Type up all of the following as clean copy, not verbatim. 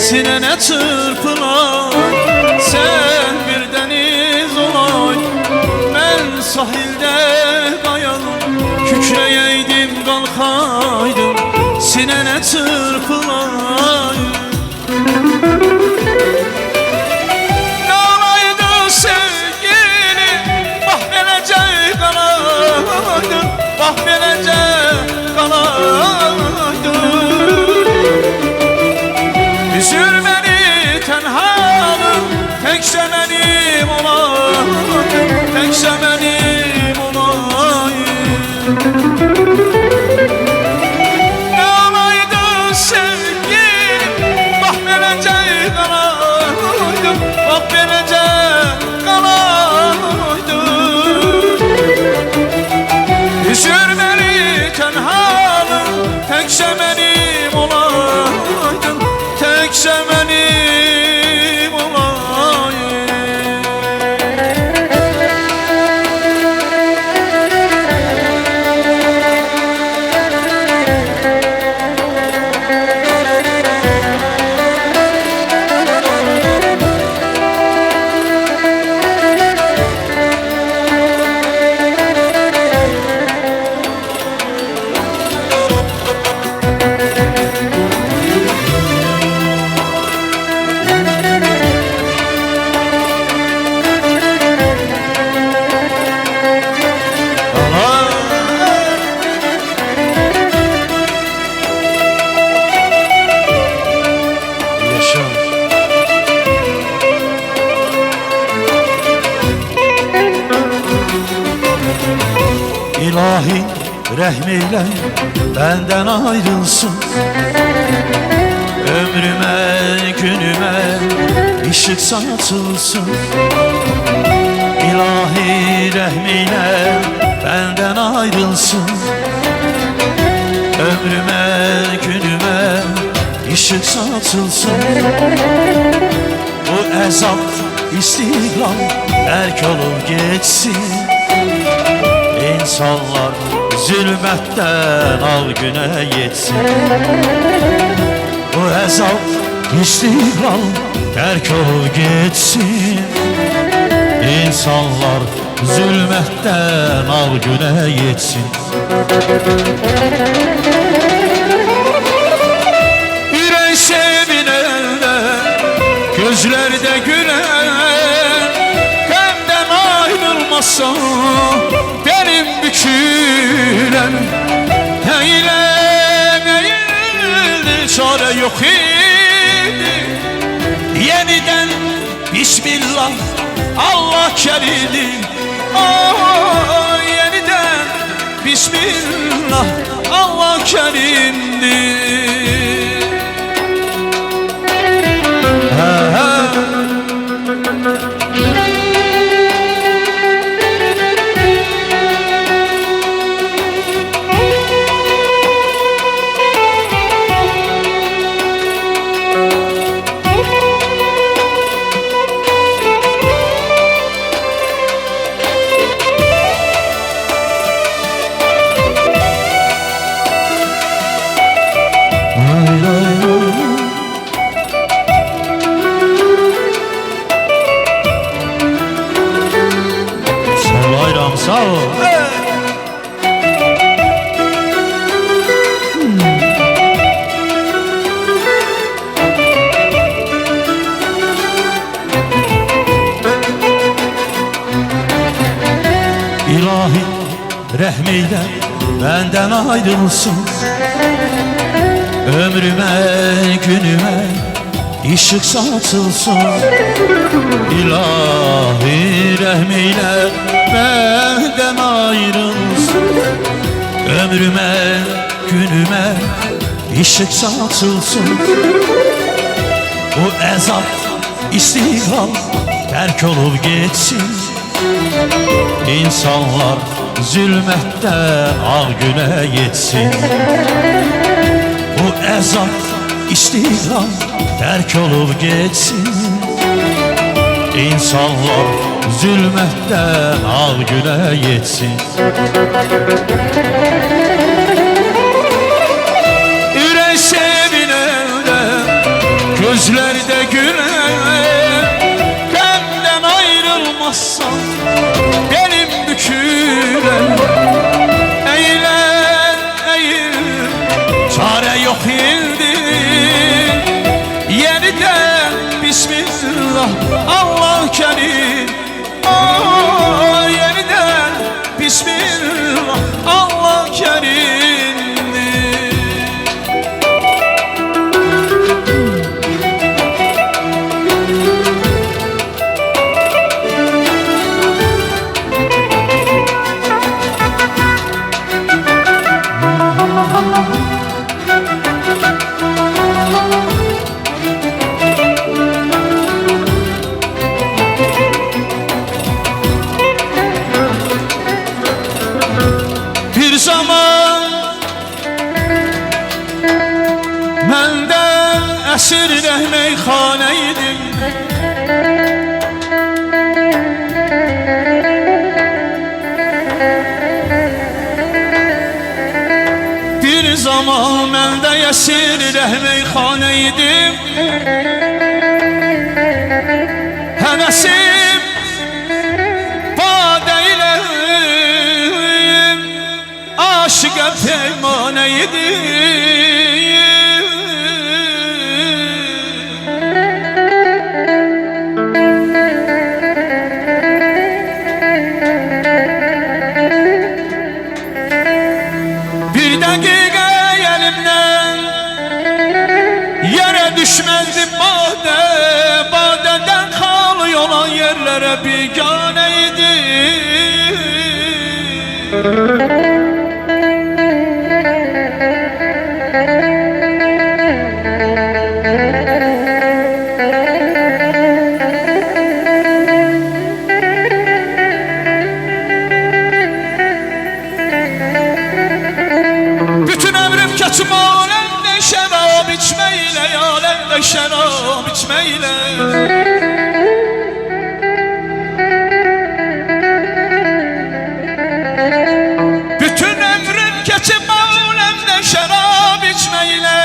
sinene çırpılar. Sen bir deniz olay, ben sahilde kayalım. Kükreyeydim kalkaydım, sinene çırpılar. Ne olaydı sevgilim, bak belece kalaydım, bak belece kalaydım. Üzülmeni tenhalım, tekşe benim olayım, tekşe benim olayım. Ne olaydı sevgilim, bak belece kalaydım, bak belece kalaydım. Üzülmeni tenhalım, tekşe benim olaydım, tekşe benim olayım. İlahi rahmeyle benden ayrılsın, ömrüme günüme ışık saçılsın. İlahi rahmeyle benden ayrılsın, ömrüme günüme ışık saçılsın. Bu ezap istiklal terk olup geçsin. İnsanlar zulmetten al güne yetsin. Bu ezap istiklal terk olup geçsin. İnsanlar zulmetten al güne yetsin. Yüreği sevinenler, gözlerde gülen, benden ayrılmazsa benim bükülen. Eğildi çare yok idi, yeniden Bismillah Allah kerimdir. Yeniden Bismillah Allah kerimdir. Sağ ol. İlahi rahmeyle benden ayrılsın, ömrüme günüme ışık saçılsın. İlahi rahmeyle benden ayrılsın, ömrüme günüme ışık saçılsın. Bu ezap istiklal terk olup geçsin. İnsanlar zulmetten al güne yetsin. Bu ezap istiklal terk olup geçsin. İnsanlar zulmetten al güne yetsin. Yüreği sevinenler, gözlerde güler. Benden ayrılmazsan benim bükülen. Eğilen eğil, çare yok indi. Yeniden Bismillah, Allah kerim. Yeniden Bismillah, Allah kerimdir. Bir zaman məndən əsir meyxanə idim. Bir zaman məndə əsir meyxanə idim. Həvəsim badə ilə aşıqa peymanə idim. Bir dəqiqə əlimdən yerə düşməzdi badə. Badədən xalı olan yerlərə biganə idim. Bütün ömrüm keçib aləmdə şərab içməklə, aləmdə şərab içməklə. Bütün ömrüm keçib aləmdə şərab içməklə.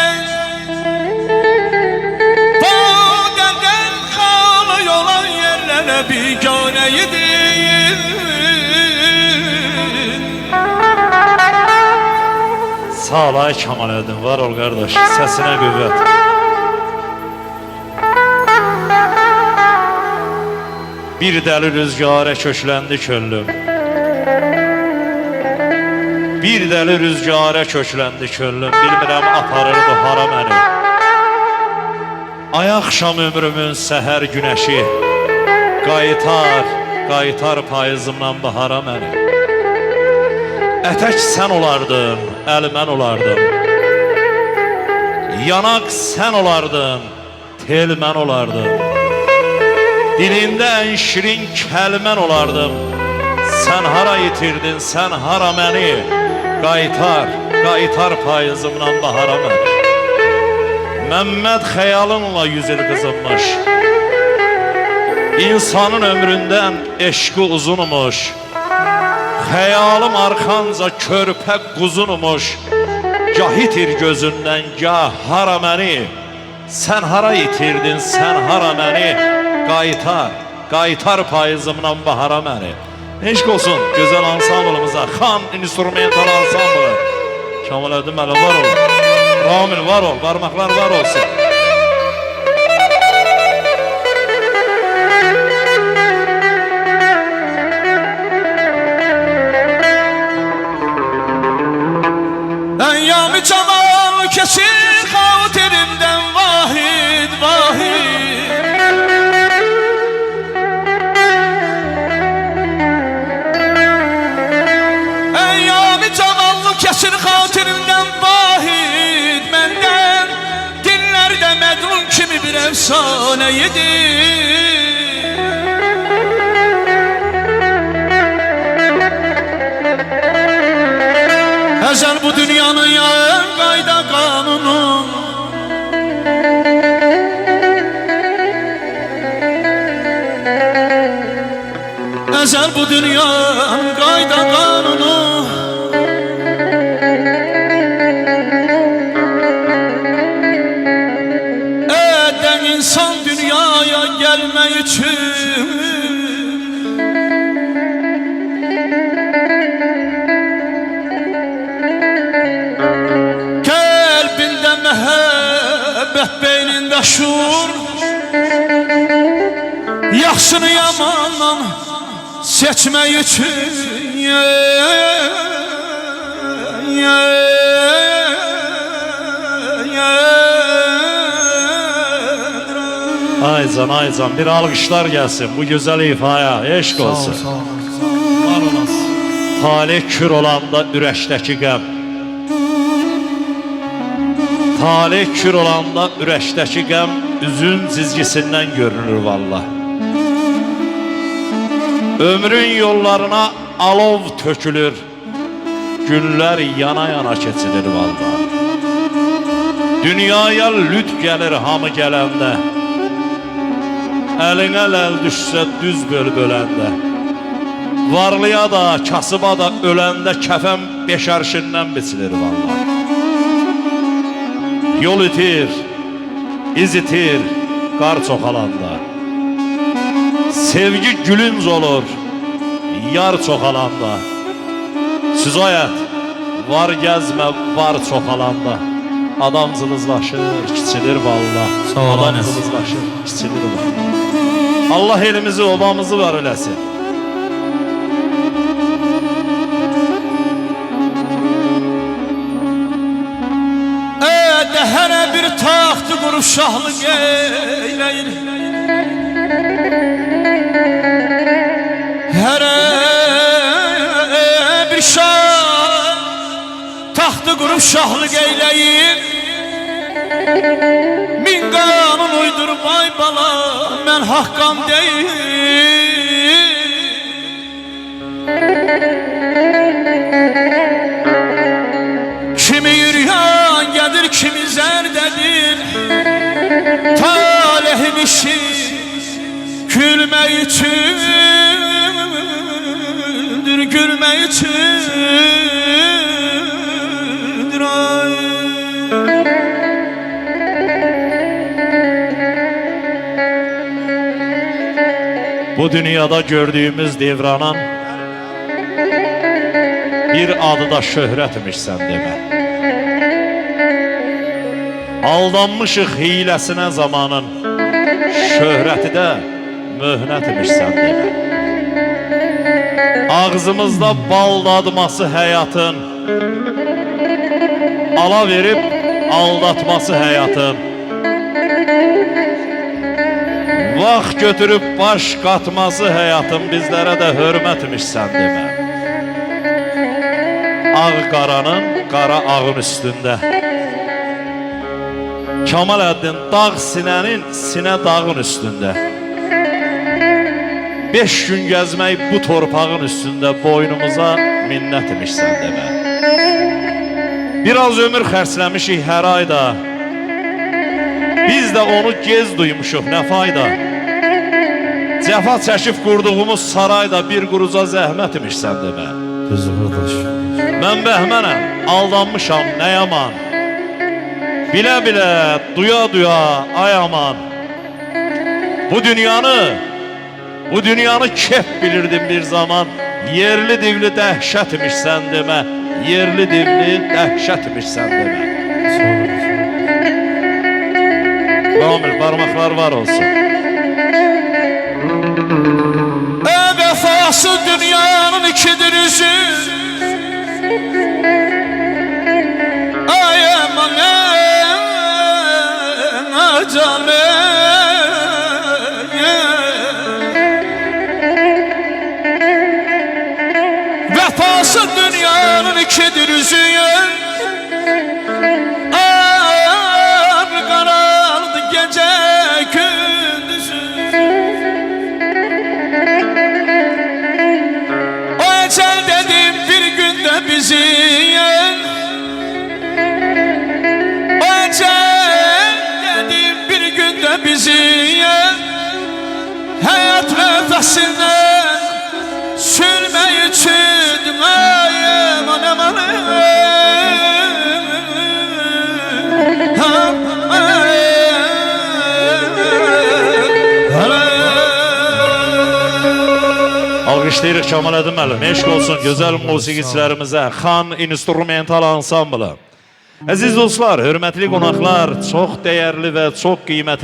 Badədən xalı olan yerlərə biganə idim. Sağ ol ay Kemaləddin, var ol qardaş, səsinə qüvvət. Bir dəli rüzgarə kökləndi könlüm. Bir dəli rüzgarə kökləndi könlüm. Bilmirəm aparırdı hara məni. Ay axşam ömrümün səhər günəşi qaytar payızımdan bahara məni. Ətək sən olardın, əl mən olardım. Yanaq sən olardın, tel mən olardım. Dilində ən şirin kəlmən olardım. Sən hara itirdin, sən hara məni. Qaytar payızımdan bahara məni. Məmməd xəyalınla 100 il qızınmış. İnsanın ömründən eşqi uzunmuş. Xəyalım arxanca körpə quzunmuş. Gah itir gözündən, gah hara məni. Sən hara itirdin, sən hara məni. Qaytar payızımdan bahara məni. Eşq olsun gözəl ansamblımıza, Xan instrumental ansamblı. Kemaləddin müəllim var ol, Ramil var ol, barmaqlar var olsun. Əyyam-ı camal keçir xatirimdən vahid, vahid. Əyyam-ı camal keçir xatirimdən vahid. Məndən dillərdə mədrun kimi bir əfsanə yedir. Əzəl bu dünyanın yayın qayda qanunu. Əzəl bu dünyanın qayda qanunu. Ədən gelme için. Kalbinde mehabbet, beyninde şuur, yaxşını yamandan seçmek için. Aycan, Aycan, bir alkışlar gelsin bu güzel ifaya, eşk olsun. Var olasın. Talih kür olanda ürəşdəki qəm, talih kür olanda ürəşdəki qəm üzün cizgisindən görünür valla. Ömrün yollarına alov tökülür, günlər yana yana keçilir valla. Dünyaya lüt gəlir hamı gələndə, əlinə ləl düşsə düz böl-böləndə. Varlıya da, kasıba da öləndə kəfən beşərşindən biçilir valla. Yol itir, iz itir, qar çoxalanda. Sevgi gülünc olur, yar çoxalanda. Süzayət, var gəzmə, var çoxalanda. Adam zılızlaşır, kiçilir valla. Adam zılızlaşır, kiçilir valla. Allah elimizi, obamızı var eləsin. Dəhərə bir taxtı qurub şahlıq eyləyir. Hərə bir şah taxtı qurub şahlıq eyləyir. Min qanun uydurmay bala, mən haqqam deyil. Kimi yürüyen gelir, kimi zerdedir. Talihim işi gülmek içindir, gülmek içindir. Ay. Bu dünyada gördüğümüz devranın bir adı da şöhrət imiş sən demə. Aldanmışıq hiləsinə zamanın, şöhrəti də möhnət imiş sən demə. Ağzımızda bal dadması həyatın, ala verib aldatması həyatın. Vaxt götürüb baş qatması həyatın, bizlərə də hörmət imiş sən demə. Ağ qaranın, qara ağın üstündə. Kamal Əddin dağ sinənin, sinə dağın üstündə. 5 gün gəzmək bu torpağın üstündə boynumuza minnət imiş sən demə. Biraz ömür xərcləmişik hər ayda, biz də onu gez duymuşuq, nə fayda. Cəfa çəkib qurduğumuz sarayda bir quruza zəhmət imiş sən demə. Düzdür qardaş. Mən bəhmənəm, aldanmışam, nə yaman. Bilə-bilə, duya-duya, ay aman. Bu dünyanı kef bilirdim bir zaman. Yerli divli dəhşət imiş sən demə. Yerli divli dəhşət imiş sən demə. Ramil, parmaklar var olsun. Vefası dünyanın ikidir yüzü. Ay aman canım. Vefası dünyanın ikidir yüzü. Karardı gece gündüzü. O ecel dedim bir günde bizi yen. O ecel dedim bir günde bizi yen. Hayat nefesinden sürme için ay aman aman. Hala Alqışlayırıq Kəmal müəllim. Eşq olsun gözəl musiqiçilərimizə, Xan İnstrumental Ansamblı. Əziz dostlar, hörmətli qonaqlar, çox dəyərli və çox qiymətli